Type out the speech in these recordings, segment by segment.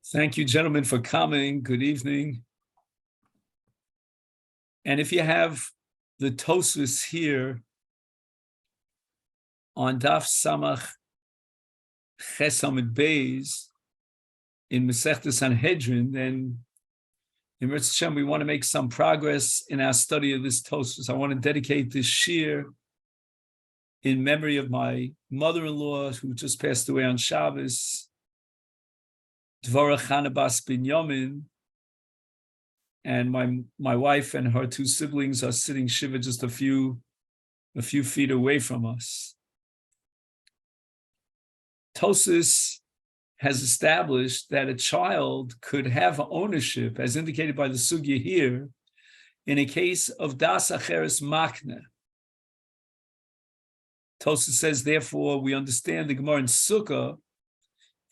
Thank you, gentlemen, for coming. Good evening. And if you have the Tosfos here on Daf Samach Ches Amud Beis in Masechet Sanhedrin, then in Mirz Hashem, we want to make some progress in our study of this Tosfos. I want to dedicate this shir in memory of my mother-in-law who just passed away on Shabbos, Dvorah Chana Bas Binyamin, and my wife and her two siblings are sitting shiva just a few feet away from us. Tosfos has established that a child could have ownership, as indicated by the sugya here, in a case of das acheres makne. Tosfos says, therefore, we understand the Gemara in Sukkah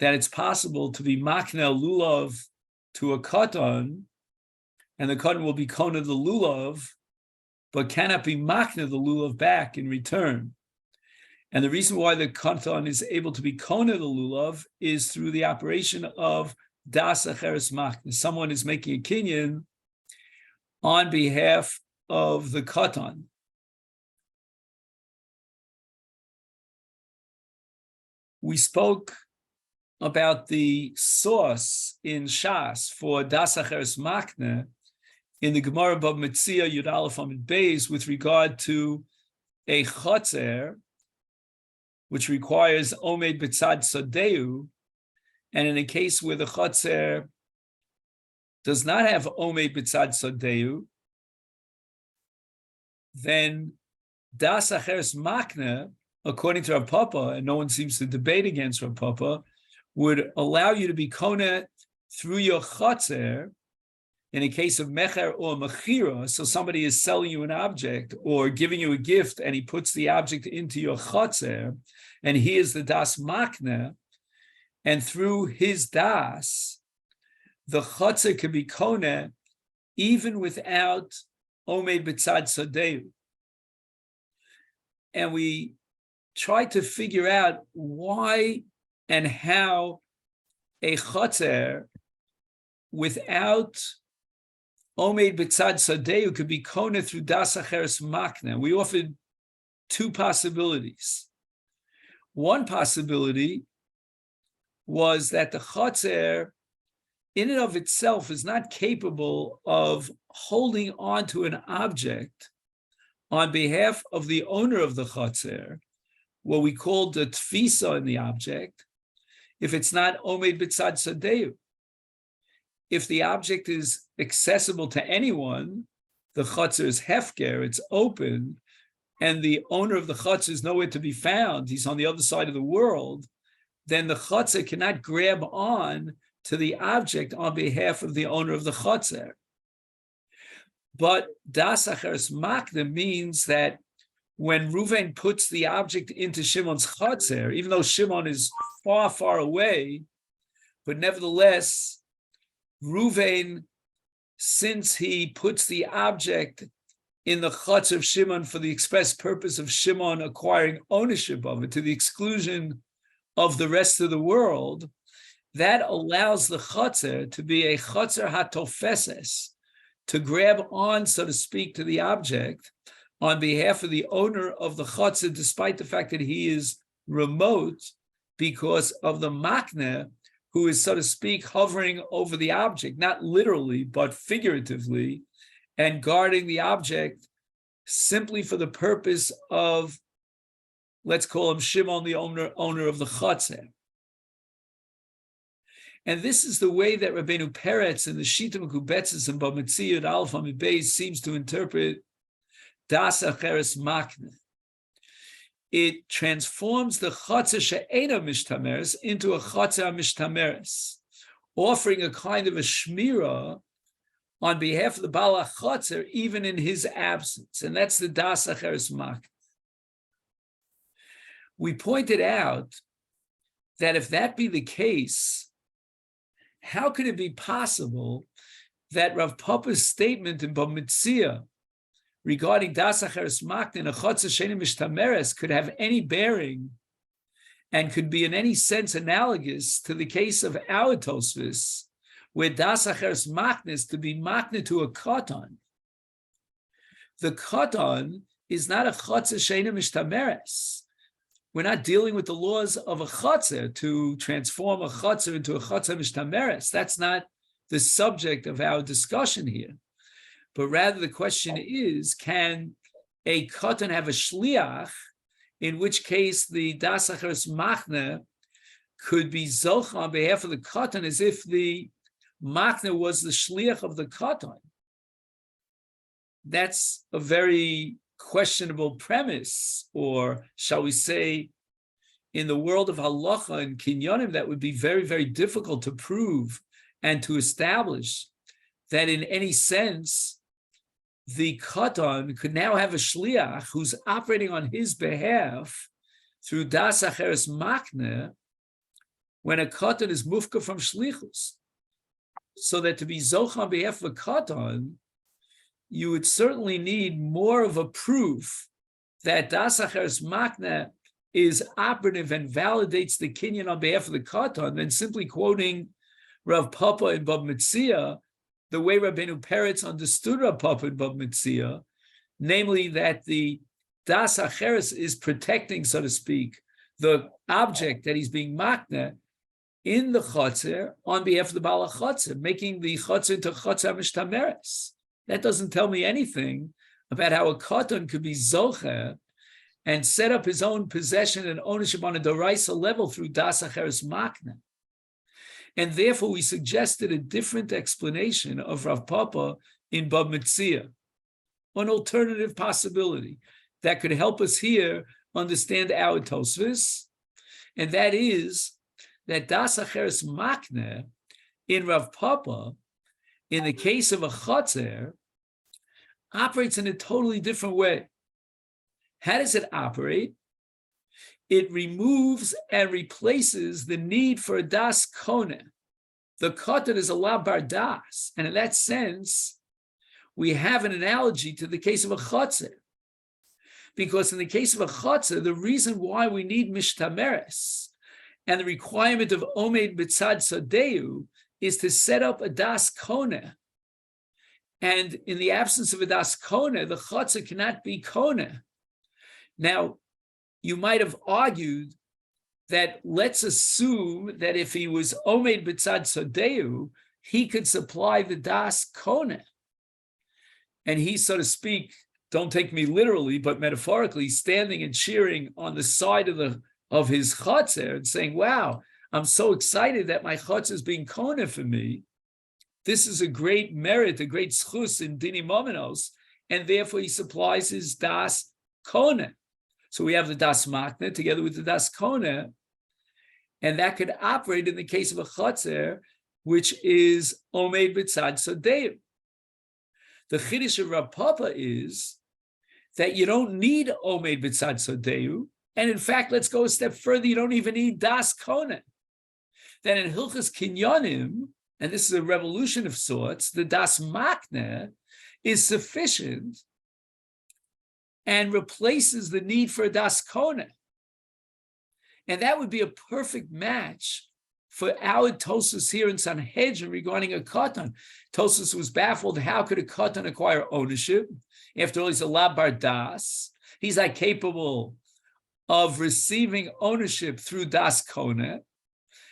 that it's possible to be makne lulav to a katan, and the katan will be kona the lulav, but cannot be makne the lulav back in return. And the reason why the katan is able to be kona the lulav is through the operation of das acheres makne. Someone is making a kinyan on behalf of the katan. We spoke about the source in Shas for das acheres makne in the Gemara Bab Metzia Yud Aleph Amud Beis with regard to a chotzer, which requires omed b'tzad sadeu, and in a case where the chotzer does not have omed b'tzad sadeu, then das acheres makne, according to Rav Papa, and no one seems to debate against Rav Papa, would allow you to be kona through your chotzer in a case of mecher or mechira. So somebody is selling you an object or giving you a gift, and he puts the object into your chotzer, and he is the das makne, and through his das, the chotzer can be kona even without omed b'tzad sadeu. And we try to figure out why and how a chotzer without omed b'tzad sadeu could be kona through das acheres makne. We offered two possibilities. One possibility was that the chotzer in and of itself is not capable of holding on to an object on behalf of the owner of the chotzer, what we call the tfisa in the object, if it's not omed b'tzad sadeu. If the object is accessible to anyone, the chotzer is hefker, it's open, and the owner of the chotzer is nowhere to be found, he's on the other side of the world, then the chotzer cannot grab on to the object on behalf of the owner of the chotzer. But das acheres makne means that when Reuven puts the object into Shimon's chotzer, even though Shimon is far, far away, but nevertheless, Reuven, since he puts the object in the chotzer of Shimon for the express purpose of Shimon acquiring ownership of it to the exclusion of the rest of the world, that allows the chotzer to be a chotzer hatofeses, to grab on, so to speak, to the object on behalf of the owner of the chotzer, despite the fact that he is remote, because of the makne, who is, so to speak, hovering over the object, not literally, but figuratively, and guarding the object simply for the purpose of, let's call him Shimon, the owner of the chotzer. And this is the way that Rabbeinu Peretz in the Shita Mekubetzes and Bab Metzia Yud Aleph Amud Beis seems to interpret das acheres makne. It transforms the chotzer she'ena mishtameres into a chotzer mishtameres, offering a kind of a shmira on behalf of the Baal HaChotzer, even in his absence. And that's the das acheres makne. We pointed out that if that be the case, how could it be possible that Rav Papa's statement in Bab Metzia regarding das acheres makne and a chotzer she'ena mishtameres could have any bearing and could be in any sense analogous to the case of our Tosfos, where das acheres machne is to be machne to a Katan. The Katan is not a chotzer sheina mishtameres. We're not dealing with the laws of a chotzer to transform a chotzer into a chotzer mishtameres. That's not the subject of our discussion here. But rather the question is, can a Katan have a shliach, in which case the das acheres machne could be Zoche on behalf of the Katan as if the machne was the shliach of the Katan? That's a very questionable premise, or shall we say, in the world of halacha and kinyonim, that would be very, very difficult to prove and to establish that in any sense the Katan could now have a shliach who's operating on his behalf through das acheres machne when a Katan is mufka from shlichus. So that to be zoch on behalf of a Katan, you would certainly need more of a proof that das acheres machne is operative and validates the kinyan on behalf of the Katan than simply quoting Rav Papa and Bab Metzia the way Rabbeinu Peretz understood Rav Papa and Bab Metzia, namely that the das acheres is protecting, so to speak, the object that he's being machne in the chotzer on behalf of the Baal HaChotzer, making the chotzer into chotzer mishtameres. That doesn't tell me anything about how a Katan could be Zoche and set up his own possession and ownership on a Doraisa level through das acheres machne. And therefore, we suggested a different explanation of Rav Papa in Bab Metzia, an alternative possibility that could help us here understand our Tosfos, and that is that das acheres machne in Rav Papa, in the case of a chotzer, operates in a totally different way. How does it operate? It removes and replaces the need for a das kone. The Katan is a la bar das, and in that sense, we have an analogy to the case of a chotzer. Because in the case of a chotzer, the reason why we need mishtameres and the requirement of omed b'tzad sadeu is to set up a das kone. And in the absence of a das kone, the chotzer cannot be kone. Now, you might have argued that let's assume that if he was omed b'tzad sadeu, he could supply the das kone. And he, so to speak, don't take me literally, but metaphorically, standing and cheering on the side of his chotzer and saying, wow, I'm so excited that my chotzer is being kone for me. This is a great merit, a great schus in Dini Momenos, and therefore he supplies his das kone. So we have the das machne together with the das kone, and that could operate in the case of a chotzer, which is omed b'tzad sadeu. The chiddush of Rav Papa is that you don't need omed b'tzad sadeu, and in fact, let's go a step further, you don't even need das kone. Then in Hilchas Kinyonim, and this is a revolution of sorts, the das machne is sufficient and replaces the need for a das kone. And that would be a perfect match for our Tosfos here in Sanhedrin regarding a Katan. Tosfos was baffled, how could a Katan acquire ownership? After all, he's a la bar das. He's not capable of receiving ownership through das kone.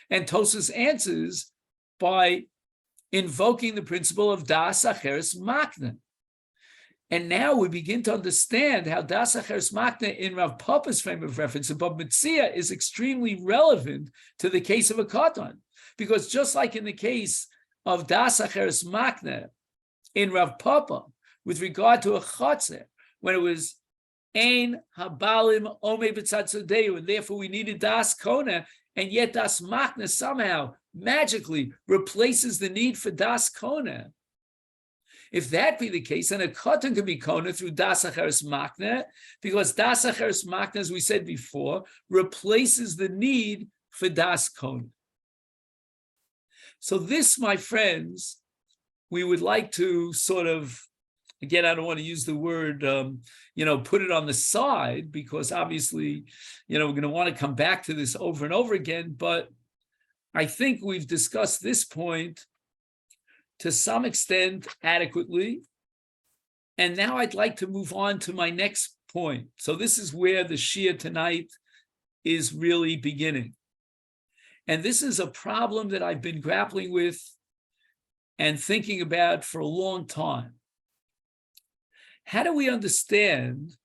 And Tosfos answers by invoking the principle of das acheres machne. And now we begin to understand how das acheres machne in Rav Papa's frame of reference above Metzia is extremely relevant to the case of a Katan. Because just like in the case of das acheres machne in Rav Papa, with regard to a chotzer, when it was ein habalim omed b'tzad sadeu, and therefore we needed das kone, and yet das machne somehow magically replaces the need for das kone. If that be the case, then a Katan can be kone through das acheres machne, because das acheres machne, as we said before, replaces the need for das kone. So this, my friends, we would like to sort of again, I don't want to use the word, put it on the side, because obviously, we're going to want to come back to this over and over again. But I think we've discussed this point to some extent adequately. And now I'd like to move on to my next point. So this is where the Shia tonight is really beginning. And this is a problem that I've been grappling with and thinking about for a long time. How do we understand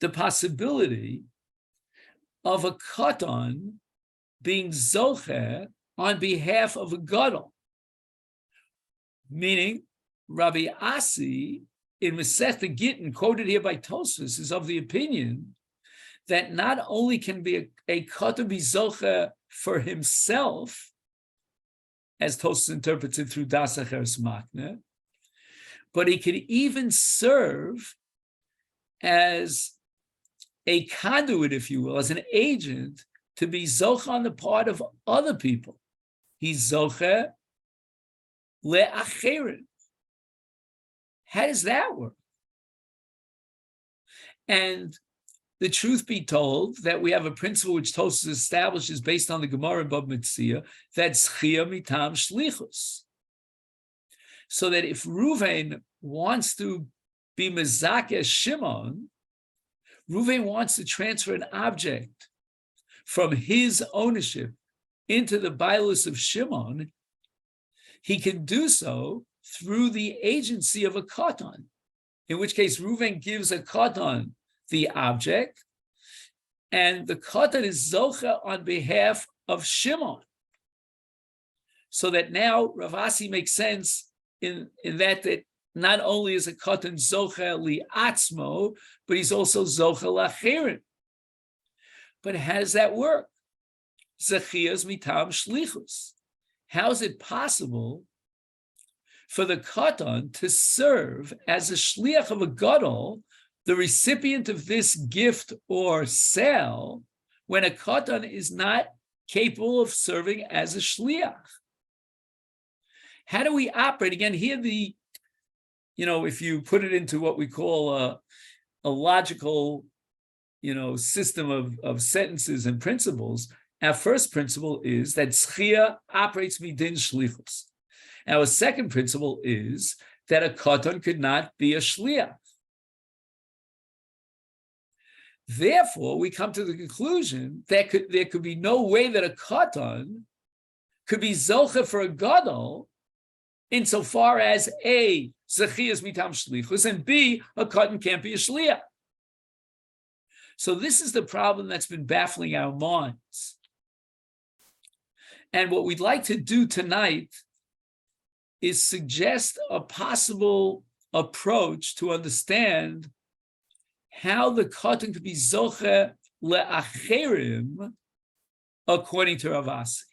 the possibility of a Katan being Zoche on behalf of a Gadol? Meaning, Rabbi Asi in Masechet Gittin, quoted here by Tosfos, is of the opinion that not only can be a Katan be Zoche for himself, as Tosfos interprets it through Das Acheres Makna, but he could even serve as a conduit, if you will, as an agent to be Zoche on the part of other people. He's Zoche LeAcherim. How does that work? And the truth be told, that we have a principle which Tosfos establishes based on the Gemara in Bava Metzia, that Zchia mitam shlichus. So that if Reuven wants to be mezakeh Shimon, Reuven wants to transfer an object from his ownership into the bailus of Shimon, he can do so through the agency of a Katan, in which case Reuven gives a Katan the object, and the Katan is Zoche on behalf of Shimon. So that now Rav Asi makes sense in that not only is a Katan Zoche li'atzmo, but he's also Zoche LeAcherim. But how does that work? Zechiyas mitam shlichus. How is it possible for the Katan to serve as a shliach of a gadol, the recipient of this gift or sale, when a Katan is not capable of serving as a shliach? How do we operate? Again, here if you put it into what we call a logical, system of sentences and principles, our first principle is that Zchia operates midin shlichus. Our second principle is that a Katan could not be a shliach. Therefore, we come to the conclusion that there could be no way that a Katan could be Zoche for a Gadol, insofar as A, Zechiyas mitam shlichus, and B, a Katan can't be a shliach. So this is the problem that's been baffling our minds. And what we'd like to do tonight is suggest a possible approach to understand how the Katan could be Zoche LeAcherim according to Rav Asi.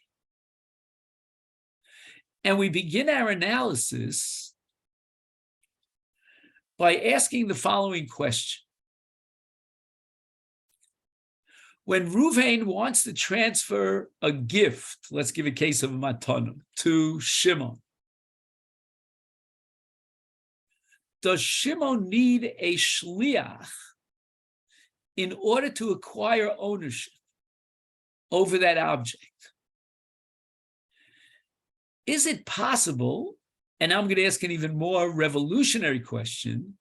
And we begin our analysis by asking the following question. When Reuven wants to transfer a gift, let's give a case of a matana, to Shimon, does Shimon need a shliach in order to acquire ownership over that object? Is it possible, and I'm going to ask an even more revolutionary question,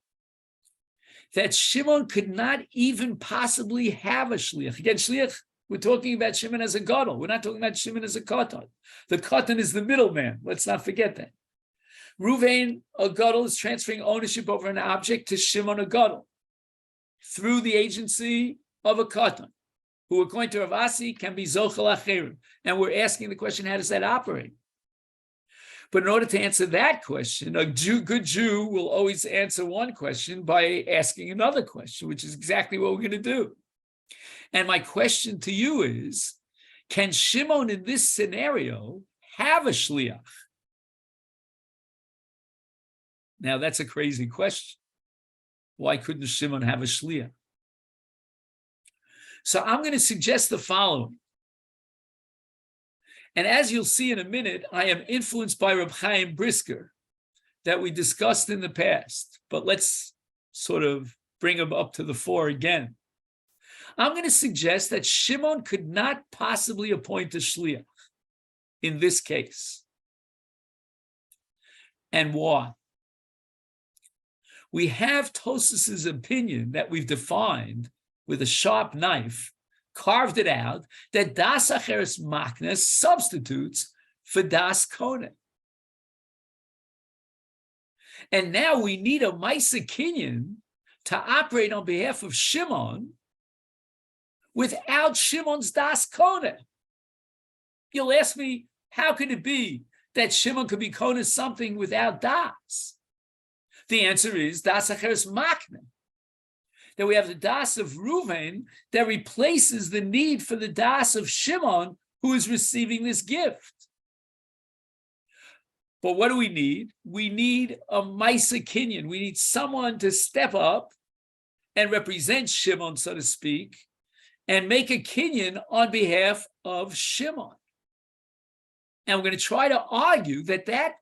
that Shimon could not even possibly have a shliach? Again, shliach, we're talking about Shimon as a gadol. We're not talking about Shimon as a katan. The katan is the middleman. Let's not forget that. Reuven, a gadol, is transferring ownership over an object to Shimon, a gadol, through the agency of a katan, who, according to Rav Asi, can be Zoche LeAcherim. And we're asking the question, how does that operate? But in order to answer that question, a good Jew will always answer one question by asking another question, which is exactly what we're going to do. And my question to you is, can Shimon in this scenario have a shliach? Now, that's a crazy question. Why couldn't Shimon have a shliach? So I'm going to suggest the following. And as you'll see in a minute, I am influenced by Reb Chaim Brisker that we discussed in the past, but let's sort of bring them up to the fore again. I'm going to suggest that Shimon could not possibly appoint a shliach in this case. And why? We have Tosas's opinion that we've defined with a sharp knife, carved it out, that das acheres makna substitutes for das kone. And now we need a Masechet to operate on behalf of Shimon without Shimon's das kone. You'll ask me, how could it be that Shimon could be kone something without das? The answer is das acheres makna. That we have the das of Reuven that replaces the need for the das of Shimon, who is receiving this gift. But what do we need? We need a Masechet. We need someone to step up and represent Shimon, so to speak, and make a kinyan on behalf of Shimon. And we're going to try to argue that that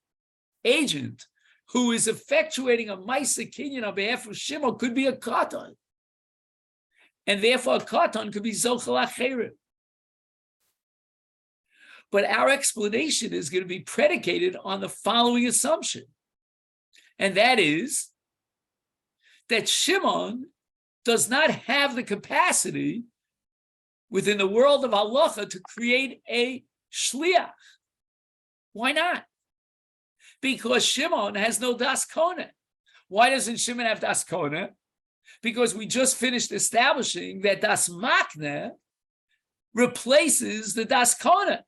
agent who is effectuating a Masechet on behalf of Shimon could be a Katan. And therefore a Katan could be Zoche LeAcherim. But our explanation is going to be predicated on the following assumption. And that is that Shimon does not have the capacity within the world of halacha to create a shliach. Why not? Because Shimon has no das kone. Why doesn't Shimon have das kone? Because we just finished establishing that das makne replaces the das kone.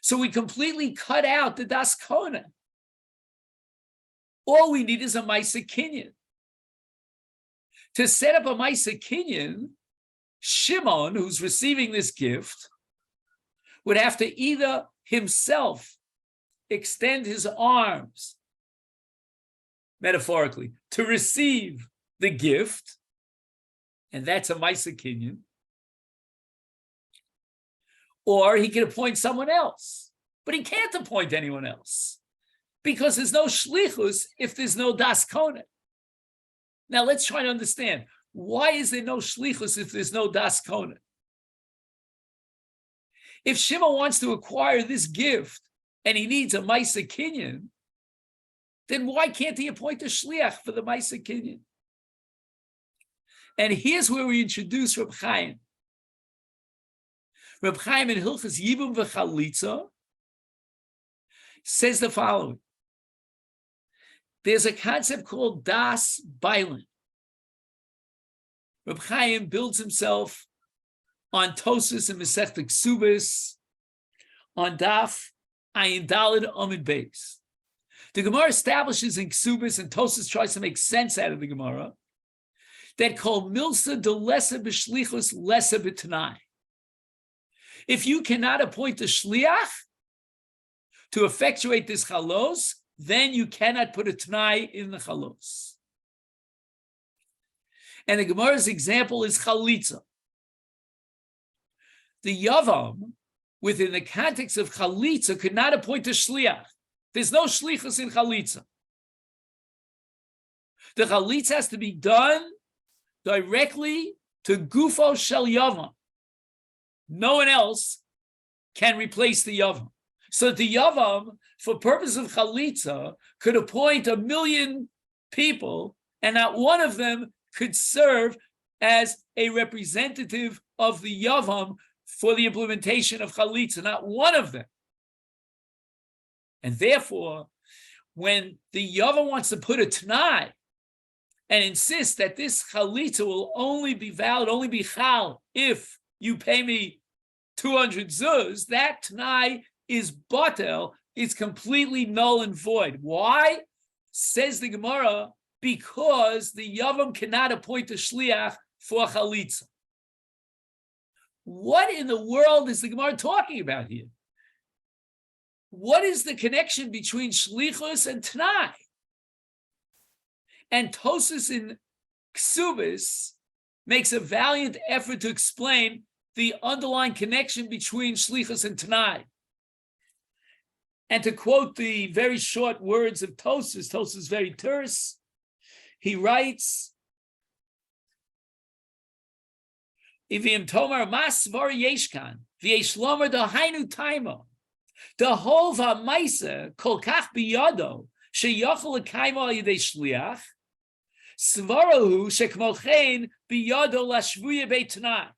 So we completely cut out the das kone. All we need is a Masechet. To set up a Masechet, Shimon, who's receiving this gift, would have to either himself extend his arms, metaphorically, to receive the gift, and that's a Masechet, or he could appoint someone else. But he can't appoint anyone else because there's no shlichus if there's no das kone. Now let's try to understand, why is there no shlichus if there's no das kone? If Shimon wants to acquire this gift and he needs a Masechet, then why can't he appoint a shliach for the Masechet? And here's where we introduce Reb Chaim. Reb Chaim in Hilchos Yibum v'Chalitza says the following. There's a concept called das bailen. Reb Chaim builds himself on Tosas and Masechet Ksubis, on Daf Ayin Daled Amud Beis. The Gemara establishes in Ksubis, and Tosas tries to make sense out of the Gemara, that kol milsa de lesa b'shlichus lesa b'tanai. If you cannot appoint a shliach to effectuate this chalos, then you cannot put a t'nai in the chalos. And the Gemara's example is chalitza. The yavam, within the context of chalitza, could not appoint a shliach. There's no shlichus in chalitza. The chalitza has to be done directly to gufo shel yavam. No one else can replace the yavam. So the yavam, for purpose of chalitza, could appoint 1 million people, and not one of them could serve as a representative of the yavam for the implementation of chalitza. Not one of them. And therefore, when the yavam wants to put a t'nai and insist that this chalitza will only be valid, only be chal, if you pay me 200 zuz, that t'nai is batel, is completely null and void. Why? Says the Gemara, because the yavam cannot appoint a shliach for chalitza. What in the world is the Gemara talking about here? What is the connection between shlichus and t'nai? And Tosas in Ksubis makes a valiant effort to explain the underlying connection between shlichus and t'nai. And to quote the very short words of Tosfos, Tosfos is very terse. He writes, "Ivim tomar mas var yeshkan v'yesh lomer dahainu taimo dahol v'maisa kol kach biyado sheyachol l'kaimo al yedei shliach svarahu shekmochein biyado lashvuya beitnai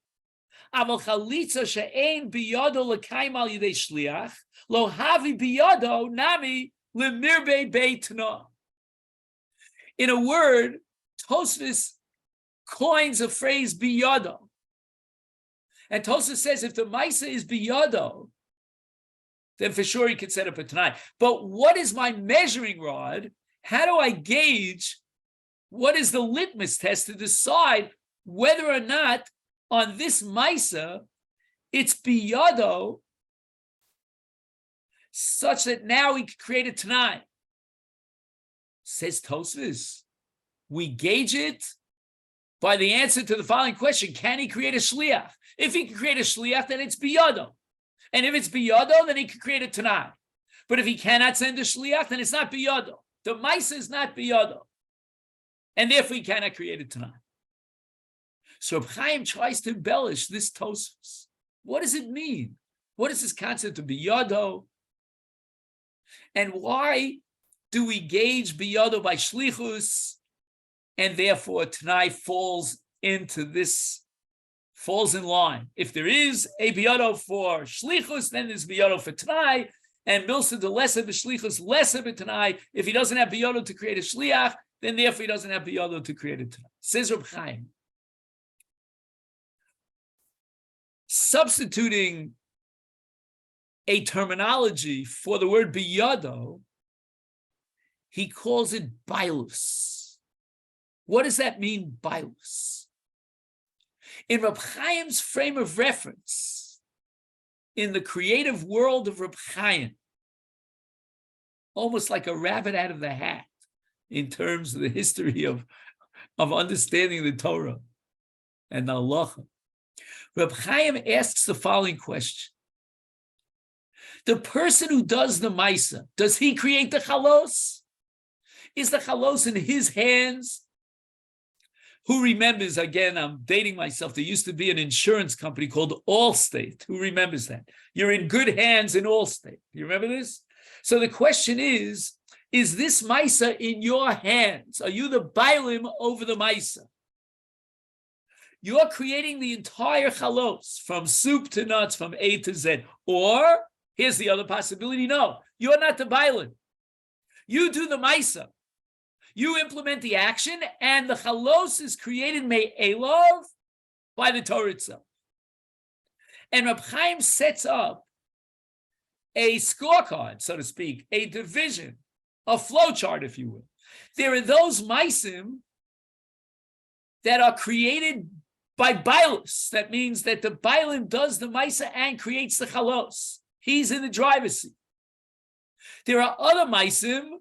aval chalitza she'ein biyado l'kaimo al yedei shliach lo havi biyado nami lemirbe beitnai." In a word, Tosfos coins a phrase biyado. And Tosfos says if the Maisa is biyado, then for sure he could set up a Tanai. But what is my measuring rod? How do I gauge? What is the litmus test to decide whether or not on this Maisa it's biyado such that now we can create a Tanai? Says Tosfos, we gauge it by the answer to the following question: can he create a shliach? If he can create a shliach, then it's biyado. And if it's biyado, then he can create a tanai. But if he cannot send a shliach, then it's not biyado. The maisa is not biyado. And therefore he cannot create a tanai. So Reb Chaim tries to embellish this Tosfos. What does it mean? What is this concept of biyado? And why do we gauge biyado by shlichus? And therefore tanai falls into this, falls in line. If there is a biyado for shlichus, then there's biyado for tanai, and milsa the lesser the shlichus, lesser the tanai. If he doesn't have biyado to create a shliach, then therefore he doesn't have biyado to create a tanai. Says Reb Chaim, substituting a terminology for the word biyado, he calls it bailus. What does that mean, bailus? In Reb Chaim's frame of reference, in the creative world of Reb Chaim, almost like a rabbit out of the hat in terms of the history of understanding the Torah and the halacha, Reb Chaim asks the following question. The person who does the maisa, does he create the chalos? Is the chalos in his hands? Who remembers, again, I'm dating myself, there used to be an insurance company called Allstate. Who remembers that? You're in good hands in Allstate. You remember this? So the question is this maisa in your hands? Are you the bailim over the maisa? You're creating the entire chalos, from soup to nuts, from A to Z. Or, here's the other possibility, no, you're not the bailim. You do the maisa. You implement the action, and the chalos is created me'elov by the Torah itself. And Reb Chaim sets up a scorecard, so to speak, a division, a flowchart, if you will. There are those maisim that are created by bailus. That means that the bailim does the maisa and creates the chalos. He's in the driver's seat. There are other maisim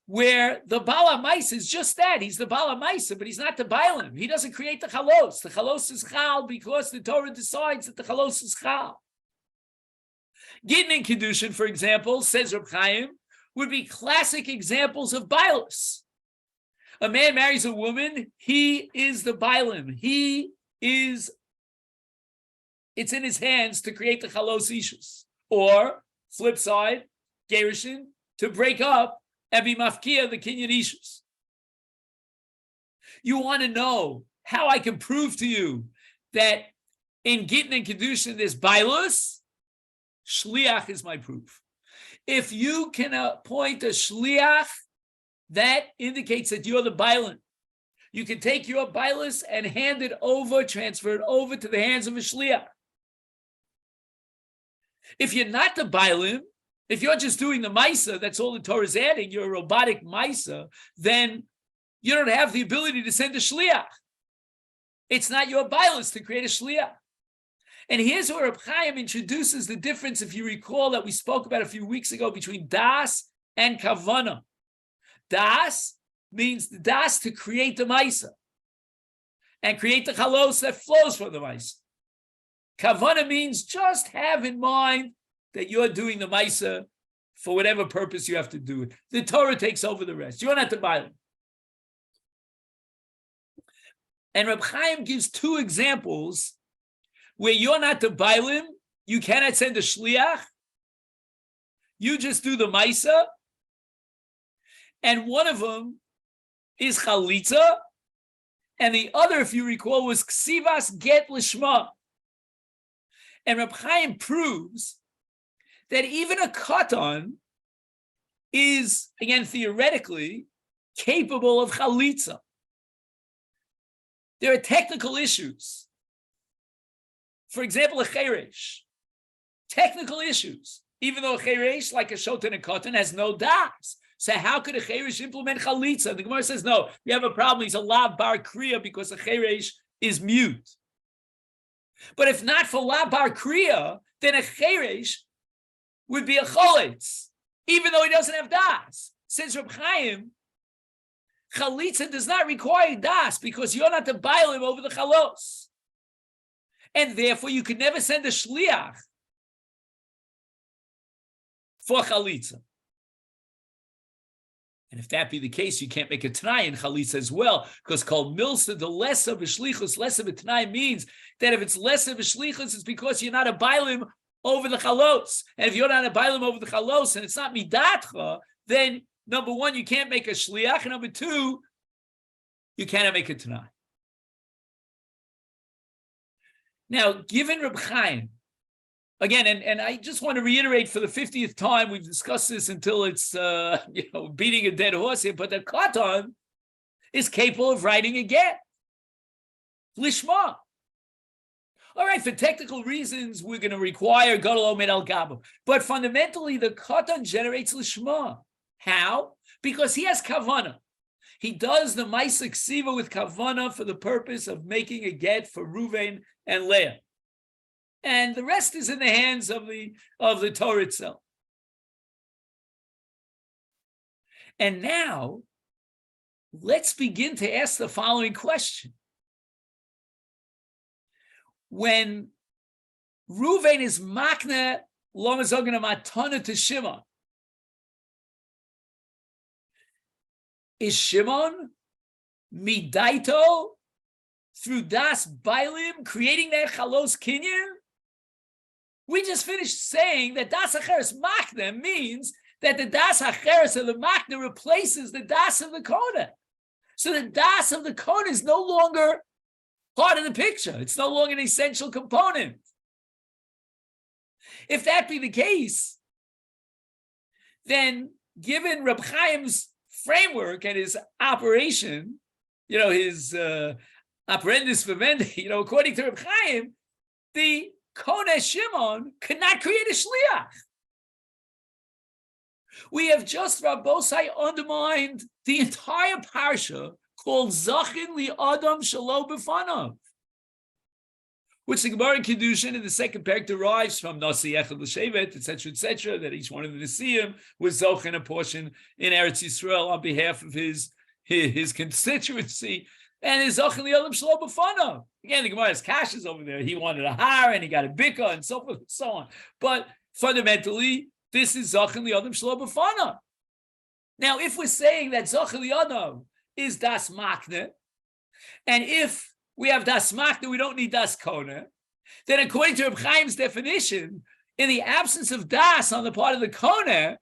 where the Bala Maisa is just that. He's the Bala Maisa, but he's not the Bailim. He doesn't create the Chalos. The Chalos is Chal because the Torah decides that the Chalos is Chal. Gittin and Kedushin, for example, says Reb Chaim, would be classic examples of Bailus. A man marries a woman, he is the Bailim. It's in his hands to create the Chalos Ishus. Or, flip side, Gerushin, to break up and be mafkia the kinyan ishus. You want to know how I can prove to you that in Gittin and Kedushin there's bailus? Shliach is my proof. If you can appoint a shliach, that indicates that you're the bailim. You can take your bailus and hand it over, transfer it over to the hands of a shliach. If you're not the bailim, if you're just doing the maisa, that's all the Torah is adding, you're a robotic maisa, then you don't have the ability to send a shliach. It's not your bailus to create a shliach. And here's where Reb Chaim introduces the difference, if you recall, that we spoke about a few weeks ago between das and kavana. Das means the das to create the maisa and create the chalos that flows from the maisa. Kavana means just have in mind that you're doing the maisa for whatever purpose you have to do it. The Torah takes over the rest. You're not the Bailim. And Reb Chaim gives two examples where you're not the Bailim, you cannot send a Shliach, you just do the Maisa, and one of them is Chalitza, and the other, if you recall, was Ksivas Get Lishma. And Reb Chaim proves that even a Katan is, again, theoretically, capable of Chalitza. There are technical issues. For example, a Cheresh. Technical issues. Even though a Cheresh, like a Shot and a Katan, has no das. So how could a Cheresh implement Chalitza? The Gemara says, no, we have a problem. He's a Lav Bar Kriya because a Cheresh is mute. But if not for Lav Bar Kriya, then a Cheresh would be a Cholitz, even though he doesn't have das. Says Reb Chaim, Chalitza does not require das because you're not the Bailim over the Chalos. And therefore, you could never send a Shliach for Chalitza. And if that be the case, you can't make a Tanai in Chalitza as well, because called Milsa, the less of a Shlichus, less of a Tanai means that if it's less of a Shlichus, it's because you're not a Bailim over the Chalos. And if you're not a Bailim over the Chalos, and it's not Midatcha, then number one, you can't make a Shliach, and number two, you cannot make a Tanai. Now, given Reb Chaim, again, and I just want to reiterate for the 50th time, we've discussed this until it's beating a dead horse here, but the Katan is capable of writing a get. Lishma. All right, for technical reasons, we're going to require Gadol Omed Al Gabo. But fundamentally, the Katan generates Lishma. How? Because he has Kavana. He does the Maisa Ksiva with Kavana for the purpose of making a get for Ruvain and Leah. And the rest is in the hands of the Torah itself. And now, let's begin to ask the following question. When Ruvain is makna lomazogana matana to Shimon, is Shimon midaito through das bailim creating that chalos kinyan? We just finished saying that das acheres makna means that the das acheres of the makna replaces the das of the kona. So the das of the kona is no longer part of the picture. It's no longer an essential component. If that be the case, then given Reb Chaim's framework and his operation, his apprendis vivendi, according to Reb Chaim, the Kona Shimon could not create a shliach. We have just, Rabbosai, undermined the entire parsha called Zachin li Adam Shalo B'fanav, which the Gemara in Kedushin in the second parak derives from Nasi Echad L'Shevet, etc., that each one of the Nesiim was Zoche in a portion in Eretz Yisrael on behalf of his constituency, and his Zachin li Adam Shalo B'fanav. Again, the Gemara's cash is over there. He wanted a har and he got a bika and so forth and so on. But fundamentally, this is Zachin li Adam Shalo B'fanav. Now, if we're saying that Zachin li Adam is das makne, and if we have das makne, we don't need das kona, then according to Reb Chaim's definition, in the absence of das on the part of the kona,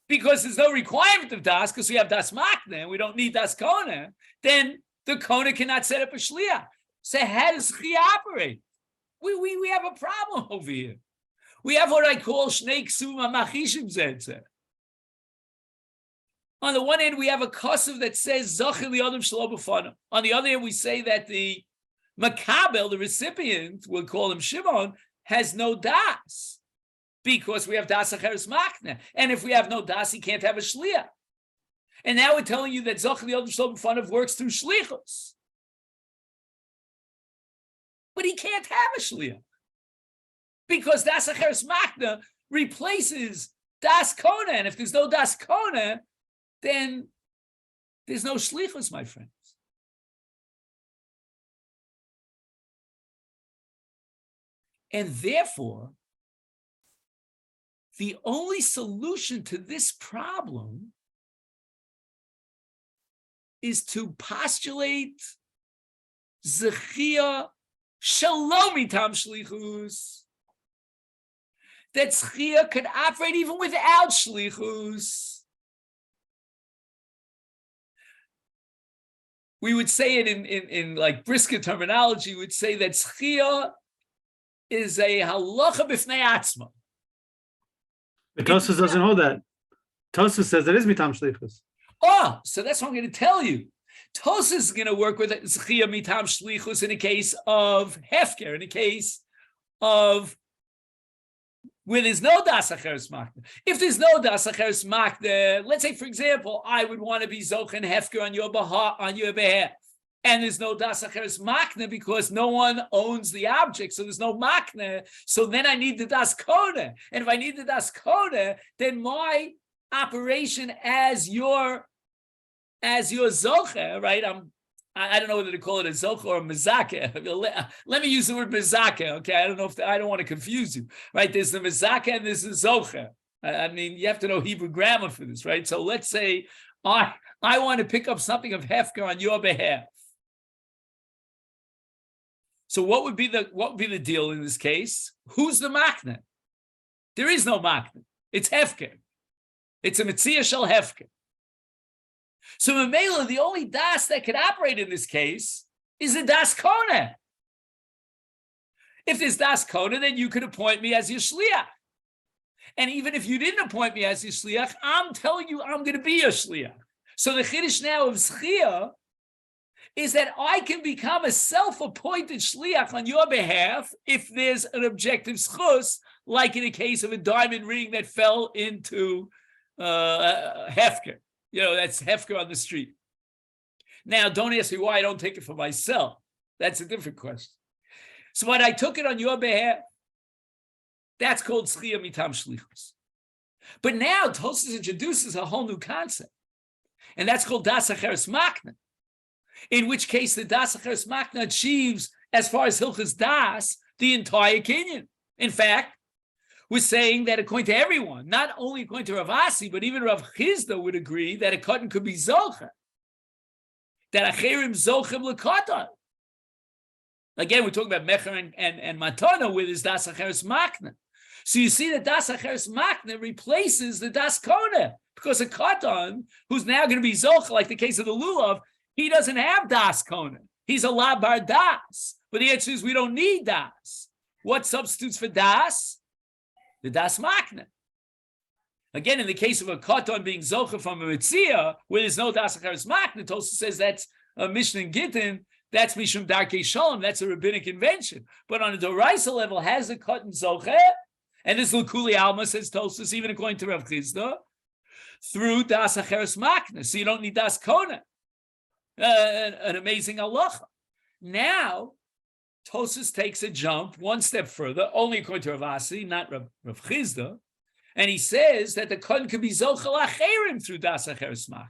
because there's no requirement of das, because we have das makne, and we don't need das kona, then the kona cannot set up a shliach. So how does Chia operate? We have a problem over here. We have what I call shnei ksuma machishim zedze. On the one hand, we have a kasav that says Zoche li Adam Shelo B'fanav. On the other hand, we say that the makabel, the recipient, we'll call him Shimon, has no das because we have das acheres makna. And if we have no das, he can't have a shliach. And now we're telling you that Zoche li Adam Shelo B'fanav works through shlichus, but he can't have a shliach because das acheres makna replaces das kona. And if there's no das kona, then there's no shlichus, my friends. And therefore, the only solution to this problem is to postulate Zechia Shalom Mitam Shlichus. That Zechia could operate even without Shlichus. We would say it in like brisket terminology, we would say that Zechia is a halacha b'fnei atzma. But Tosfos doesn't hold that. Tosfos says it is mitam shlichus. Oh, so that's what I'm going to tell you. Tosfos is going to work with Zechia mitam shlichus in a case of hefker, in a case of where there's no das acheres makna. If there's no das acheres makna, let's say, for example, I would want to be Zoche and hefker on your behalf, and there's no das acheres makna because no one owns the object, so there's no makna. So then I need the das kona, and if I need the das kona, then my operation as your Zoche, right? I don't know whether to call it a Zoche or a Masechet. Let me use the word Masechet, okay? I don't want to confuse you, right? There's the Masechet and there's the Zoche. I mean, you have to know Hebrew grammar for this, right? So let's say I want to pick up something of hefker on your behalf. So what would be the deal in this case? Who's the makna? There is no makna. It's hefker. It's a mitzia shel hefker. So Mamela, the only das that could operate in this case is a das kona. If there's das kona, then you could appoint me as your shliach. And even if you didn't appoint me as your shliach, I'm telling you I'm going to be your shliach. So the chiddush now of Zechia is that I can become a self-appointed shliach on your behalf if there's an objective schus, like in the case of a diamond ring that fell into hefker. That's hefker on the street. Now, don't ask me why I don't take it for myself. That's a different question. So when I took it on your behalf, that's called Zechia mitam shlichus. But now Tosfos introduces a whole new concept, and that's called das acheres makna. In which case, the das acheres makna achieves, as far as hilchas das, the entire kinyan. In fact, we're saying that according to everyone, not only according to Rav Asi, but even Rav Chizda would agree that a Katan could be Zoche. That LeAcherim Zochem LeKatan. Again, we're talking about Mecher and Matana with his Das Acheres Makna. So you see that Das Acheres Makna replaces the Das Kona, because a Katan, who's now going to be Zoche, like the case of the Lulav, he doesn't have Das Kona. He's a Labar Das. But the answer is we don't need Das. What substitutes for Das? The das makna. Again, in the case of a katan being zoche from a mitzia, where there's no das acheres makna, Tosfos says that's a Mishnah in Gittin, that's mishum darkei shalom, that's a rabbinic invention. But on a doraisa level, has the katan zoche, and this l'kuli alma, says Tosfos, even according to Rav Chizda, through das acheres makna. So you don't need das kona. An amazing halacha. Now, Tosfos takes a jump one step further, only according to Rav Asi, not Rav Chizda, and he says that the Katan could be Zoche LeAcherim through das acheres makna.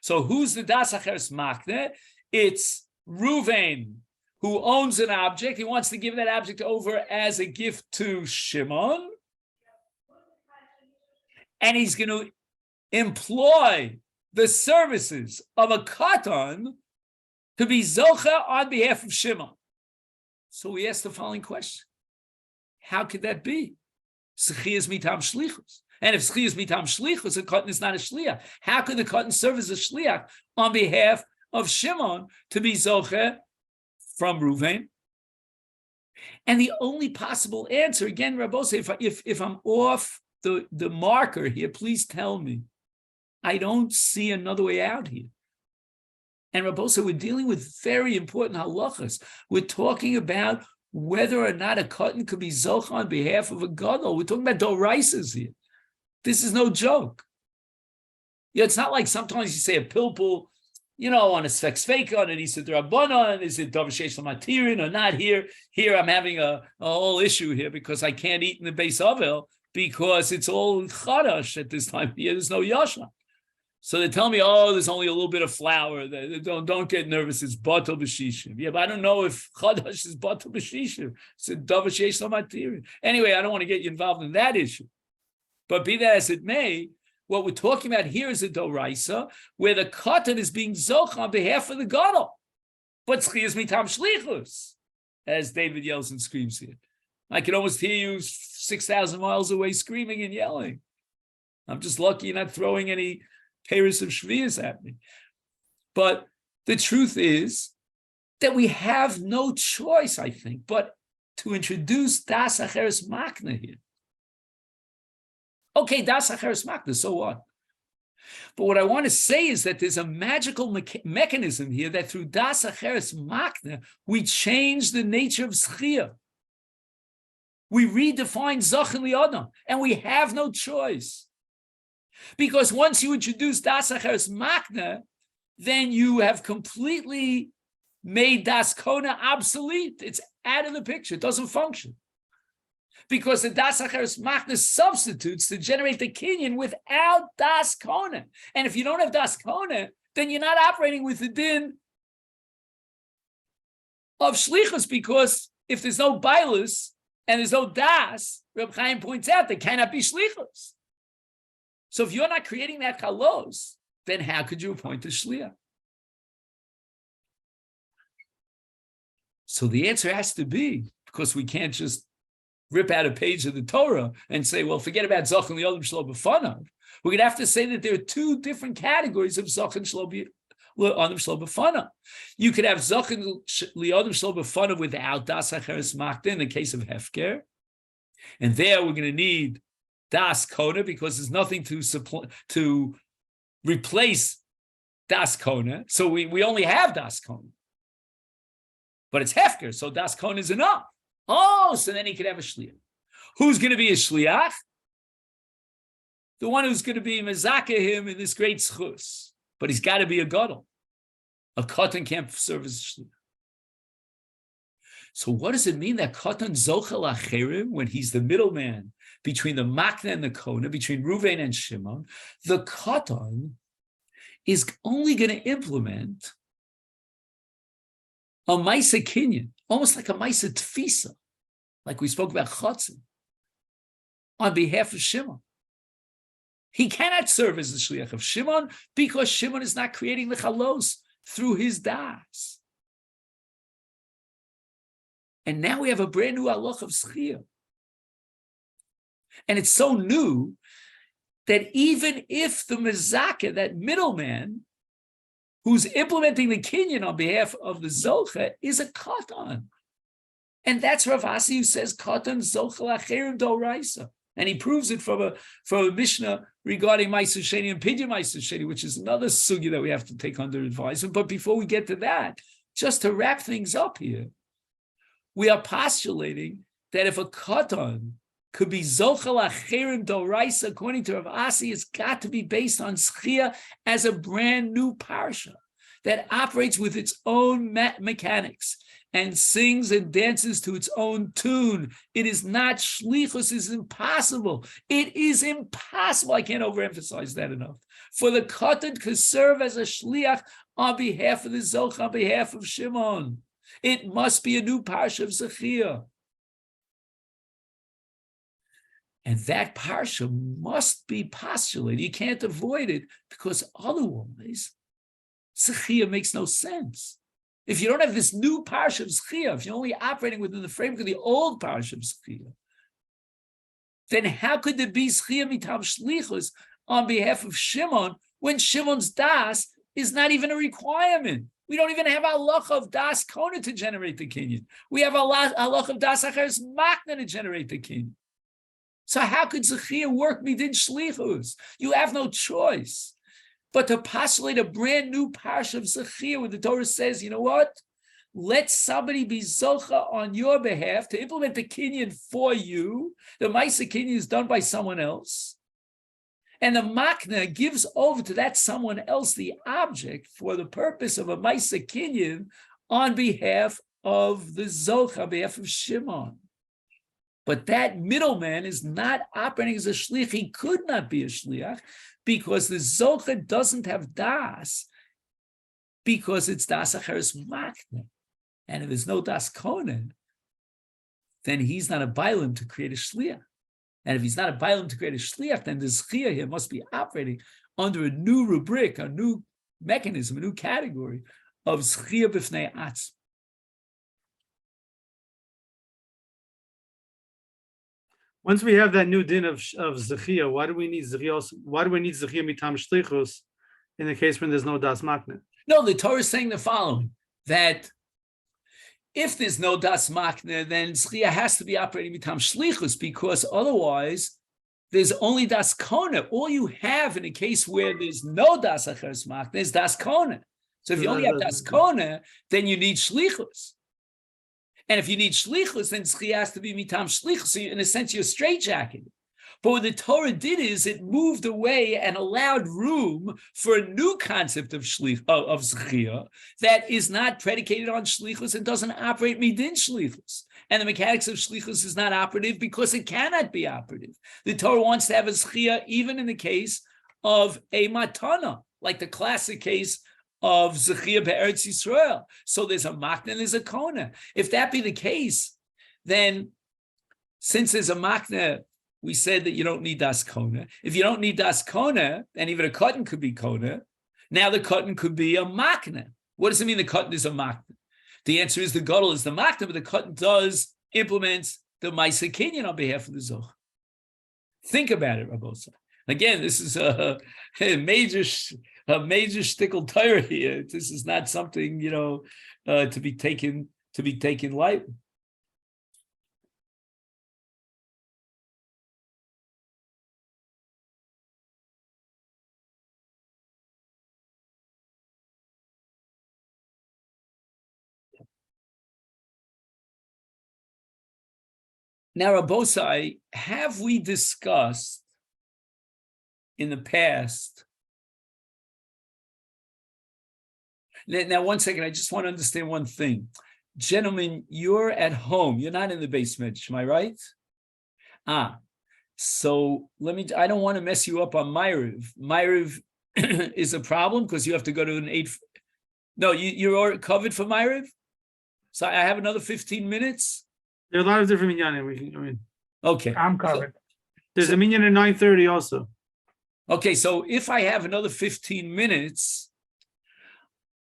So who's the das acheres makna? It's Reuven, who owns an object. He wants to give that object over as a gift to Shimon, and he's going to employ the services of a Katan to be Zoche on behalf of Shimon. So we ask the following question. How could that be? Zechia is mitam shlichus. And if Zechia is mitam shlichus, a Katan is not a shliach. How could the Katan serve as a shliach on behalf of Shimon to be Zoche from Reuven? And the only possible answer, again, Rabbi, if I'm off the marker here, please tell me. I don't see another way out here. And Rabbosa, we're dealing with very important halachas. We're talking about whether or not a Katan could be Zoche on behalf of a gadol. We're talking about doraisas here. This is no joke. It's not like sometimes you say a pilpul, on a svek on an isa d'rabbanan, is it davashesh l'matirin or not here? Here I'm having a whole issue here because I can't eat in the Beis Avel because it's all chadash at this time of year. There's no yashna. So they tell me, there's only a little bit of flour. Don't get nervous. It's batal b'shishim. Yeah, but I don't know if chadash is batal b'shishim. It's a davar sheish lo matirin. Anyway, I don't want to get you involved in that issue. But be that as it may, what we're talking about here is a doraisa, where the Katan is being zoch on behalf of the gadol. But schiyas mitam shlichus, as David yells and screams here. I can almost hear you 6,000 miles away screaming and yelling. I'm just lucky you're not throwing any peiros of shvius at me. But the truth is that we have no choice, I think, but to introduce das acheres makna here. Okay, das acheres makna, so what? But what I want to say is that there's a magical mechanism here that through das acheres makna, we change the nature of schia. We redefine Zoche LeAcherim, and we have no choice. Because once you introduce das acheres makna, then you have completely made das kona obsolete. It's out of the picture. It doesn't function. Because the das acheres makna substitutes to generate the kinyan without das kona. And if you don't have das kona, then you're not operating with the din of shlichus, because if there's no bailus and there's no das, Reb Chaim points out, there cannot be shlichus. So if you're not creating that chalos, then how could you appoint a shliach? So the answer has to be, because we can't just rip out a page of the Torah and say, well, forget about Zoche LeAcherim Shlo B'fanav. We're going to have to say that there are two different categories of Zoche Shlo B'fanav. You could have Zoche LeAcherim Shlo B'fanav without Das Acheres Makna in the case of Hefker. And there we're going to need Das Kona, because there's nothing to replace Das Kona. So we only have Das Kona. But it's Hefker, so Das Kona is enough. Oh, so then he could have a shliach. Who's going to be a shliach? The one who's going to be mezakeh him in this great schus. But he's got to be a gadol. A katan can't serve as a shliach. So what does it mean that katan zoche LeAcherim, when he's the middleman between the makna and the kona, between Ruvain and Shimon? The katan is only going to implement a Maisa Kinyan, almost like a Maisa Tfisa, like we spoke about Chatzin, on behalf of Shimon. He cannot serve as the Shliach of Shimon because Shimon is not creating the Chalos through his Das. And now we have a brand new halach of Schia. And it's so new that even if the Mezakeh, that middleman, who's implementing the kinyan on behalf of the Zoche, is a Katan. And that's Rav Asi, who says Katan Zoche LeAcherim Doraisa. And he proves it from a Mishnah regarding Ma'aser Sheni and Pidyon Ma'aser Sheni, which is another sugya that we have to take under advisement. But before we get to that, just to wrap things up here, we are postulating that if a Katan could be Zoche LeAcherim Doraisa, according to Rav Asi, it's got to be based on Schia as a brand new parsha that operates with its own mechanics and sings and dances to its own tune. It is not shlichus, it's impossible. It is impossible. I can't overemphasize that enough. For the Katan to serve as a shliach on behalf of the Zoche, on behalf of Shimon. It must be a new parsha of Zechia. And that parsha must be postulated. You can't avoid it, because otherwise, Zechia makes no sense. If you don't have this new parsha of Zechia, if you're only operating within the framework of the old parsha of Zechia, then how could there be Zechia mitam shlichus on behalf of Shimon when Shimon's das is not even a requirement? We don't even have a halach of das kona to generate the kinyan. We have a halach of das acheres makna to generate the kinyan. So how could Zechia work midin shlichus? You have no choice but to postulate a brand new parsha of Zechia, where the Torah says, you know what? Let somebody be zocha on your behalf to implement the kinyan for you. The Maisa kinyan is done by someone else. And the makna gives over to that someone else the object for the purpose of a Maisa kinyan on behalf of the zocha, on behalf of Shimon. But that middleman is not operating as a shliach. He could not be a shliach because the Zoche doesn't have das, because it's das acheres makna. And if there's no das konen, then he's not a bailim to create a shliach. And if he's not a bailam to create a shliach, then the zechia here must be operating under a new rubric, a new mechanism, a new category of zechia b'fnei atz. Once we have that new din of zechia, why do we need zechia? Why do we need zechia mitam shlichus in the case when there's no das makne? No, the Torah is saying the following, that if there's no das makne, then zechia has to be operating mitam shlichus, because otherwise there's only das kona. All you have in a case where there's no das acheres makne is das kona. So if you only have das kona, then you need shlichus. And if you need shlichus, then zechia has to be mitam shlichus. So in a sense, you're straitjacketed. But what the Torah did is it moved away and allowed room for a new concept of zechia that is not predicated on shlichus and doesn't operate midin shlichus. And the mechanics of shlichus is not operative because it cannot be operative. The Torah wants to have a zechia even in the case of a matana, like the classic case of zechia be'eretz Yisrael. So there's a makna and there's a kona. If that be the case, then since there's a makna, we said that you don't need das kona. If you don't need das kona, and even a katan could be kona, now the katan could be a makna. What does it mean the katan is a makna? The answer is the gadol is the makna, but the katan does implement the Masechet on behalf of the Zoche. Think about it, Rabosa. Again, this is a major shtickle Torah here. This is not something, to be taken lightly. Now, Rabosai, have we discussed in the past? Now, 1 second, I just want to understand one thing. Gentlemen, you're at home. You're not in the basement, am I right? So I don't want to mess you up on Ma'ariv. Ma'ariv is a problem because you have to go to an 8. No, you're already covered for Ma'ariv? So I have another 15 minutes? There are a lot of different minyanim. Okay. I'm covered. There's a minyan at 9:30 also. Okay, so if I have another 15 minutes,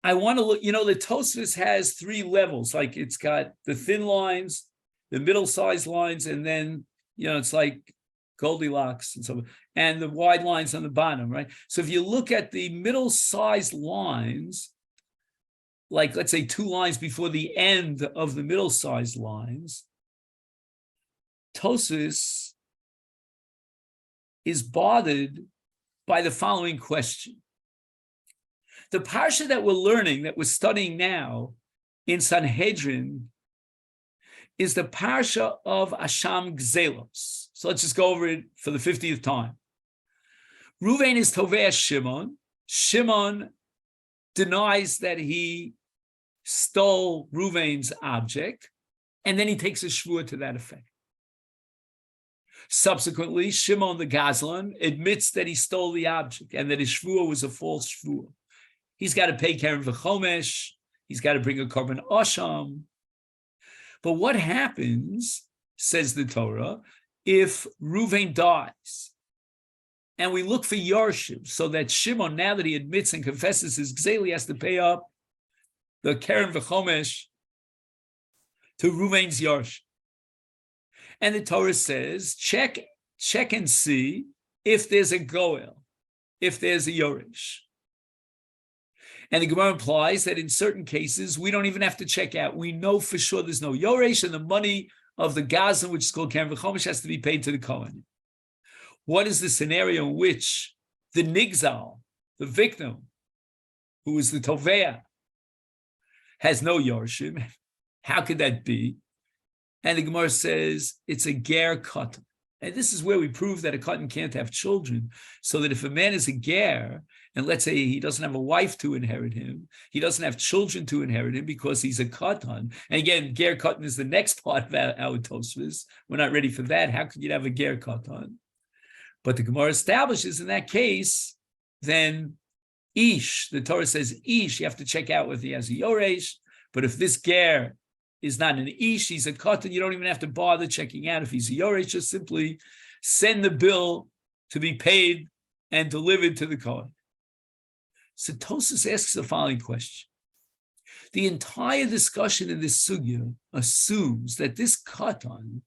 I want to look, the Tosfos has 3 levels. Like it's got the thin lines, the middle-sized lines, and then, it's like Goldilocks and so, and the wide lines on the bottom, right? So if you look at the middle-sized lines, like let's say 2 lines before the end of the middle-sized lines, Tosfos is bothered by the following question. The parsha that we're learning, that we're studying now in Sanhedrin, is the parsha of Asham Gzelos. So let's just go over it for the 50th time. Ruvain is Tovei Shimon. Shimon denies that he stole Ruvain's object, and then he takes a shvua to that effect. Subsequently, Shimon the Gazlan admits that he stole the object and that his shvua was a false shvua. He's got to pay Keren v'chomesh. He's got to bring a korban asham. But what happens, says the Torah, if Ruvain dies? And we look for Yarshim, so that Shimon, now that he admits and confesses his gzeli, has to pay up the Keren v'chomesh to Ruvain's Yarshim. And the Torah says, check and see if there's a goel, if there's a Yoresh. And the Gemara implies that in certain cases, we don't even have to check out. We know for sure there's no Yoresh, and the money of the Gazan, which is called Keren v'chomesh, has to be paid to the Kohen. What is the scenario in which the Nigzal, the victim, who is the Tovea, has no Yorshim? How could that be? And the Gemara says it's a ger katan. And this is where we prove that a katan can't have children. So that if a man is a ger, and let's say he doesn't have a wife to inherit him, he doesn't have children to inherit him because he's a katan. And again, ger katan is the next part of our Tosfos. We're not ready for that. How could you have a ger katan? But the Gemara establishes in that case, then ish, the Torah says ish, you have to check out whether he has a yoresh. But if this ger is not an ish, he's a katan, you don't even have to bother checking out if he's a yoresh, just simply send the bill to be paid and delivered to the Kohen. So Tosfos asks the following question. The entire discussion in this sugya assumes that this Katan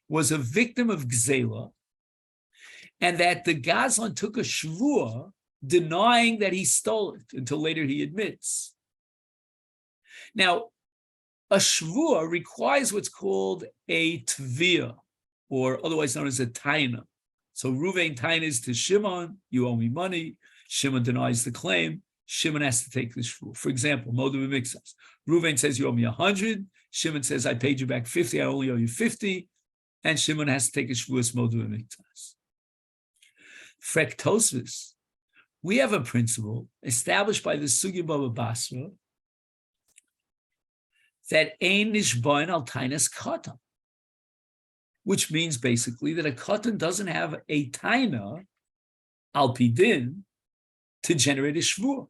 was a victim of Gzela and that the Gazlan took a shvuah denying that he stole it until later he admits. Now, a shvuah requires what's called a tviyah, or otherwise known as a taina. So Ruvain tainas to Shimon, you owe me money. Shimon denies the claim. Shimon has to take the shvuah. For example, Modav Miktsas. Ruvain says you owe me 100. Shimon says I paid you back 50. I only owe you 50. And Shimon has to take a shvuah Modav Miktsas. Frek Tosfos, we have a principle established by the Sugya Baba Basra that ein nishbain al tainas katan, which means basically that a katan doesn't have a taina al pidin to generate a shvuah.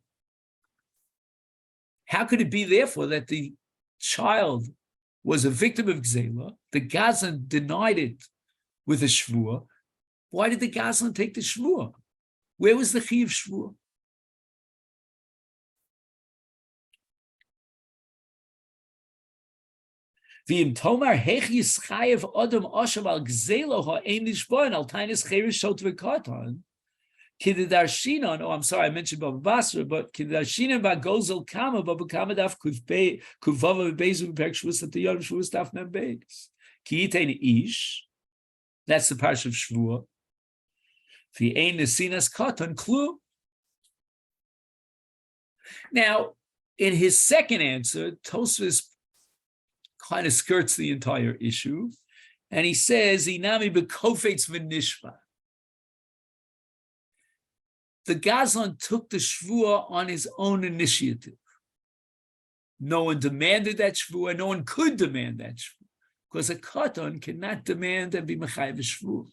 How could it be, therefore, that the child was a victim of Gzela, the Gazlan denied it with a shvuah? Why did the Gazlan take the shvuah? Where was the chiyuv shvuah? V'im tomar hech yischayev adam asham al gzelo ha'ein nishbain al tainis cherish shot v'katan kidarshinon. Oh, I'm sorry, I mentioned Baba Basra, but kidarshinon ba'gozel kama Baba kama daf kuvava bezu v'perk shvus at the yom shvus daf mem beis ki yitein ish. That's the parsha of shvuah. V'ein nesinas katan klu. Now, in his second answer, Tosfos kind of skirts the entire issue, and he says, "Inami bekofetz v'nishma." The Gazlan took the shvuah on his own initiative. No one demanded that shvuah. No one could demand that shvuah, because a katan cannot demand and be mechayev shvuah.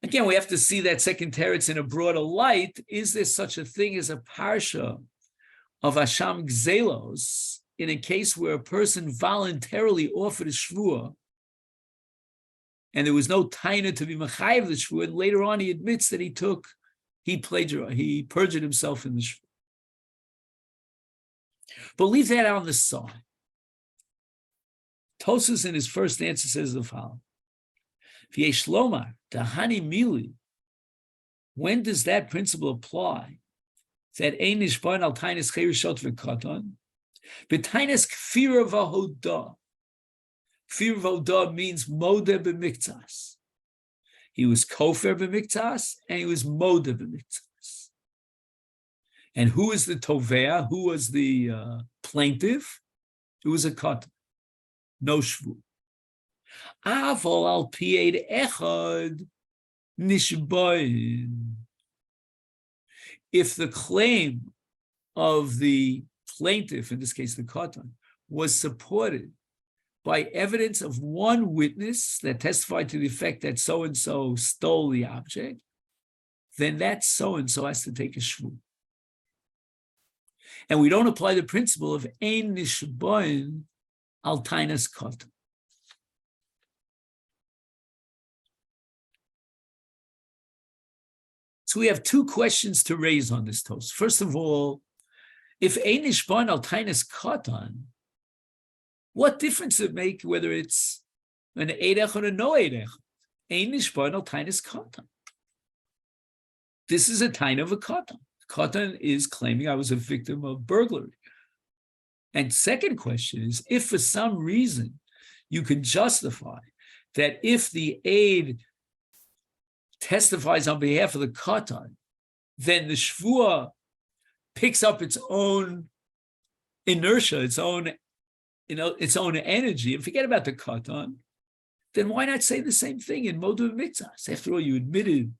Again, we have to see that second teretz in a broader light. Is there such a thing as a parsha of Hasham Gzelos in a case where a person voluntarily offered a shvuah and there was no taina to be mechayev the shvuah, and later on he admits that he perjured himself in the shvuah. But leave that on the side. Tosfos in his first answer says the following. V'yesh lomar dahani mili. When does that principle apply? That ein nishbain al tainis cherishot v'katan. B'tainis kfira v'hodah. Kfira v'hodah means modeh b'miktzas. He was kofer b'miktzas and he was modeh b'miktzas. And who is the tovea? Who was the plaintiff? It was a katan. No shvu. Avol al pied echad nishbain. If the claim of the plaintiff, in this case the katan, was supported by evidence of one witness that testified to the effect that so-and-so stole the object, then that so-and-so has to take a shvu. And we don't apply the principle of ein nishbain al tainas katan. So we have two questions to raise on this toast. First of all, if ein nishbain al tainas katan, what difference does it make whether it's an eidech or a no eidech? Ein nishbain al tainas katan. This is a taina of a katan. Katan is claiming I was a victim of burglary. And second question is, if for some reason you can justify that if the aid testifies on behalf of the katan, then the shvuah picks up its own inertia, its own energy, and forget about the katan, then why not say the same thing in Modav Miktsas? After all, you admitted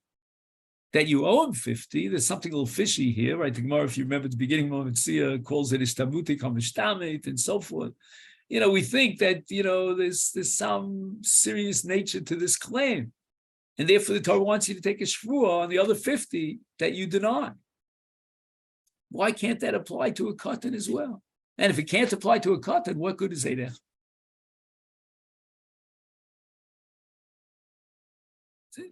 that you owe him 50. There's something a little fishy here, right? The Gemara, if you remember at the beginning, Momitzia calls it ishtamuti kamishtamet and so forth. We think that, there's some serious nature to this claim. And therefore, the Torah wants you to take a shvuah on the other 50 that you deny. Why can't that apply to a katan as well? And if it can't apply to a katan, what good is eidech?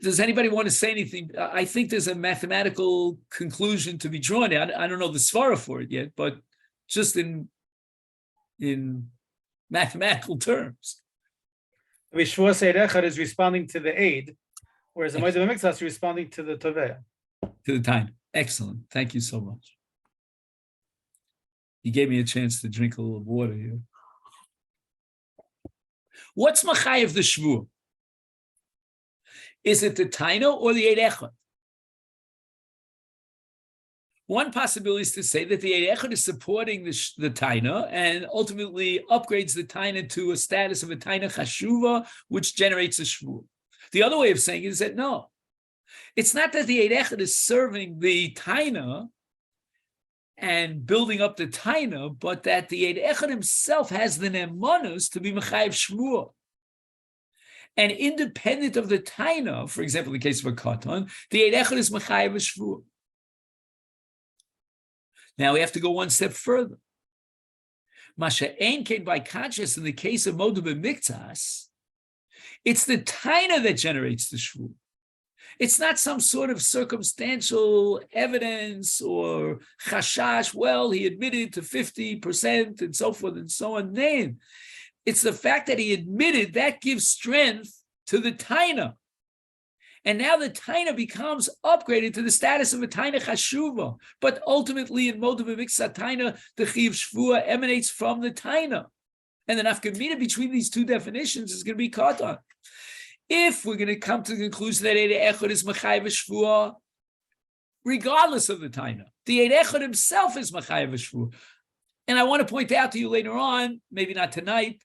Does anybody want to say anything? I think there's a mathematical conclusion to be drawn. I don't know the svara for it yet, but just in mathematical terms. Shvua Seid Echad is responding to the aid, whereas the Moed B'Miktzah is responding to the Tovea. To the time. Excellent. Thank you so much. You gave me a chance to drink a little water here. What's Machayev the Shvua? Is it the Taina or the Eid Echad? One possibility is to say that the Eid Echad is supporting the Taina and ultimately upgrades the Taina to a status of a Taina Chashuva, which generates a Shvua. The other way of saying it is that no, it's not that the Eid Echad is serving the Taina and building up the Taina, but that the Eid Echad himself has the Nemanus to be Mechayev Shvua. And independent of the Taina, for example, in the case of a Katan, the Eid Echad is Mechayev Shvua. Now we have to go one step further. Masha Ein came by conscious in the case of Moed B'Miktzas, it's the Taina that generates the Shvua. It's not some sort of circumstantial evidence or chashash, well, he admitted to 50% and so forth and so on. Then it's the fact that he admitted that gives strength to the Taina. And now the Taina becomes upgraded to the status of a Taina Chashuva. But ultimately in Moed B'Miktzah Taina, the Chiv Shvua emanates from the Taina. And the nafkamina between these two definitions is going to be Katan. If we're going to come to the conclusion that Eid Echad is Mechayev Shvua, regardless of the Taina, the Eid Echad himself is Mechayev Shvua. And I want to point out to you later on, maybe not tonight,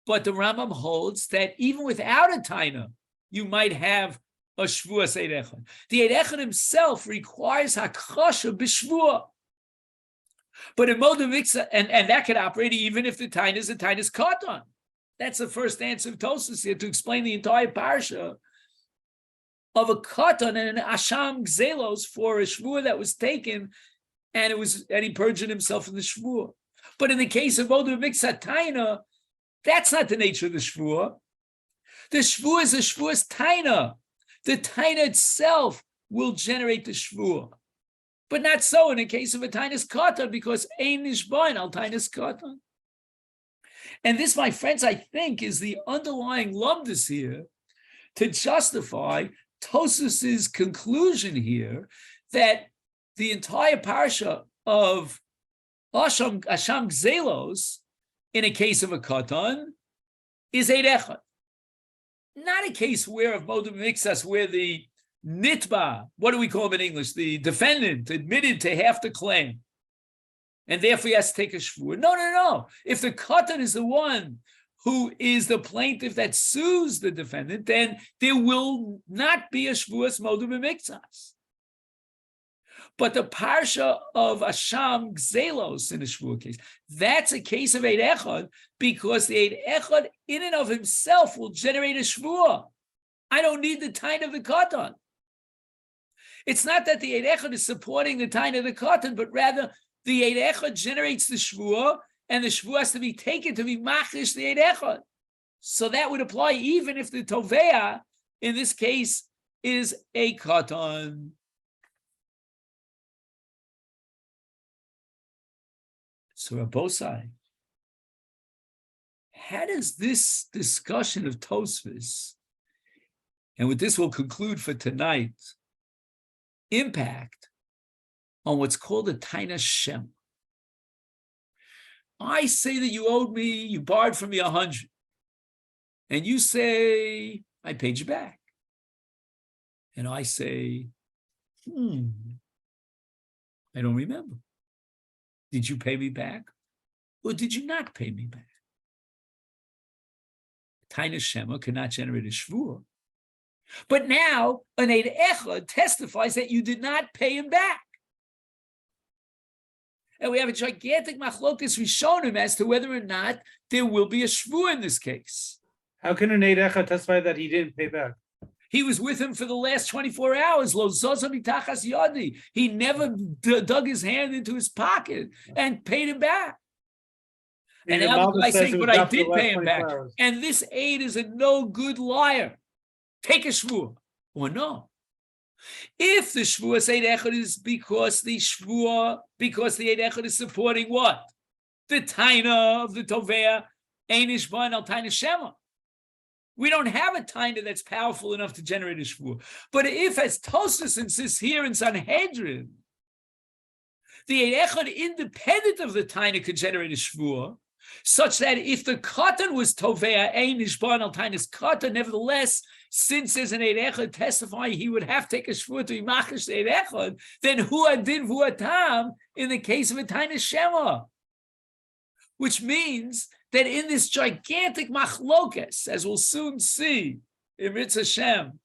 but the Rambam holds that even without a Taina, you might have a Shvua Eid Echad. The Eid Echad himself requires Hakchasha b'Shvua. But in Moed B'Miktzah, and that could operate even if the Taina is a Taina's Katan. That's the first answer of Tosfos here to explain the entire parsha of a Katan and an Asham Gzelos for a Shvua that was taken, and he perjured himself in the Shvua. But in the case of Moed B'Miktzah Taina, that's not the nature of the Shvua. The Shvua is a Shvua's Taina. The Taina itself will generate the Shvua. But not so in the case of a Taina's Katan, because Ein Nishbain al Taina's Katan. And this, my friends, I think is the underlying lumdus here to justify Tosfos's conclusion here that the entire parsha of Asham Gzelos in a case of a Katan is Eid Echad. Not a case where of Moed B'Miktzah where the Nitba, what do we call him in English? The defendant admitted to half the claim. And therefore he has to take a shvur. No. If the Katan is the one who is the plaintiff that sues the defendant, then there will not be a shvuas Moed B'Miktzah. But the parsha of Asham Gzelos in a shvur case, that's a case of Eid Echad, because the Eid Echad in and of himself will generate a shvur. I don't need the taina of the Katan. It's not that the Eid Echad is supporting the taina of the Katan, but rather the Eid Echad generates the shvur, and the shvur has to be taken to be machish the Eid Echad. So that would apply even if the Tovea, in this case, is a Katan. So Rabbosai, how does this discussion of Tosfos, and with this we'll conclude for tonight, impact on what's called a Taina Shem? I say that you owed me, you borrowed from me 100, and you say, I paid you back. And I say, I don't remember. Did you pay me back, or did you not pay me back? Taina Shema cannot generate a shvur. But now, an Eid Echad testifies that you did not pay him back. And we have a gigantic machlokas rishonim as to whether or not there will be a shvur in this case. How can an Eid Echad testify that he didn't pay back? He was with him for the last 24 hours. Lo zozo mitachas yadi. He never dug his hand into his pocket and paid him back. And now the guy saying, but I did pay him back. Hours. And this aid is a no good liar. Take a shvur. or no? If the Shvuas Eid Echad is because the Eid Echad is supporting what? The Taina of the Tovea, Ein Ishban al Taina Shema. We don't have a Taina that's powerful enough to generate a Shvuah. But if, as Tosfos insists here in Sanhedrin, the Eid Echad independent of the Taina could generate a Shvuah, such that if the Katan was Tovea, Ein Ishban al Tainas Katan, nevertheless, since there's an Eid Echad testifying he would have to take a Shvuah to Imachish the Eid Echad, then Hua Din Hua Tam in the case of a Taina Shema. Which means that in this gigantic machlokes, as we'll soon see in Ritz Hashem,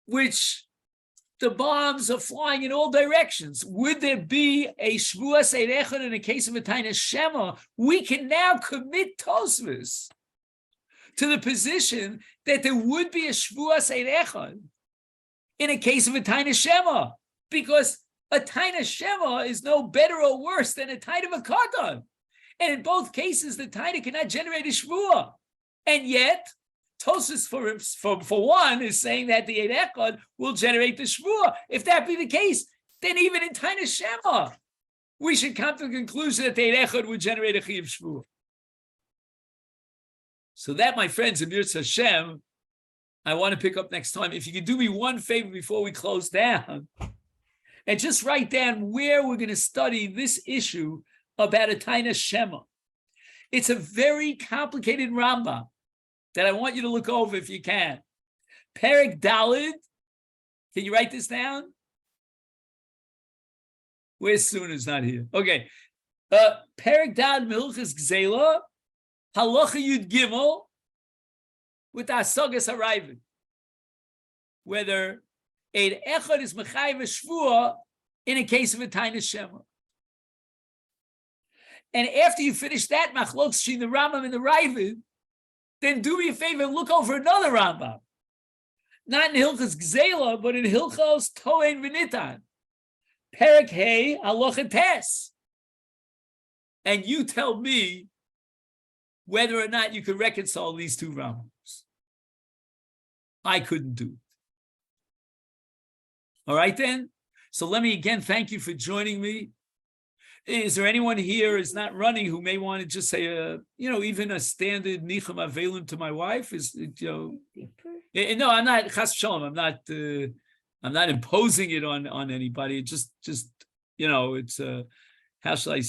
which the bombs are flying in all directions, would there be a Shvuas Eid Echad in a case of a Taina Shema? We can now commit Tosfos to the position that there would be a Shvuas Eid Echad in a case of a Taina Shema, because a Taina Shema is no better or worse than a Taina of a Katan. And in both cases, the Taina cannot generate a Shvuah. And yet, Tosfos for one is saying that the Eid Echad will generate the Shvuah. If that be the case, then even in Taina Shema, we should come to the conclusion that the Eid Echad would generate a Chiyuv Shvuah. So that, my friends, in Yirtzeh Hashem, I want to pick up next time. If you could do me one favor before we close down, and just write down where we're going to study this issue about a Taina Shema. It's a very complicated Rambam that I want you to look over if you can. Perek Dalid. Can you write this down? Where's Suna's not here? Okay. Perek Dalid Milchus Gzela, Halacha Yud Gimel, with Asagas Harayvin. Whether Eid Echad is Mechayev Shvuah in a case of a Taina Shema. And after you finish that machlokes between the Rambam and the Ravid, then do me a favor and look over another Rambam. Not in Hilchos Gzela, but in Hilchos Tohen V'Nitan. Perek Hey Halacha Tes. And you tell me whether or not you could reconcile these two Rambams. I couldn't do it. All right then? So let me again thank you for joining me. Is there anyone here is not running who may want to just say, even a standard Nichem Avelim to my wife? No, I'm not, Chas Shalom, I'm not imposing it on anybody. Just, it's, how shall I say?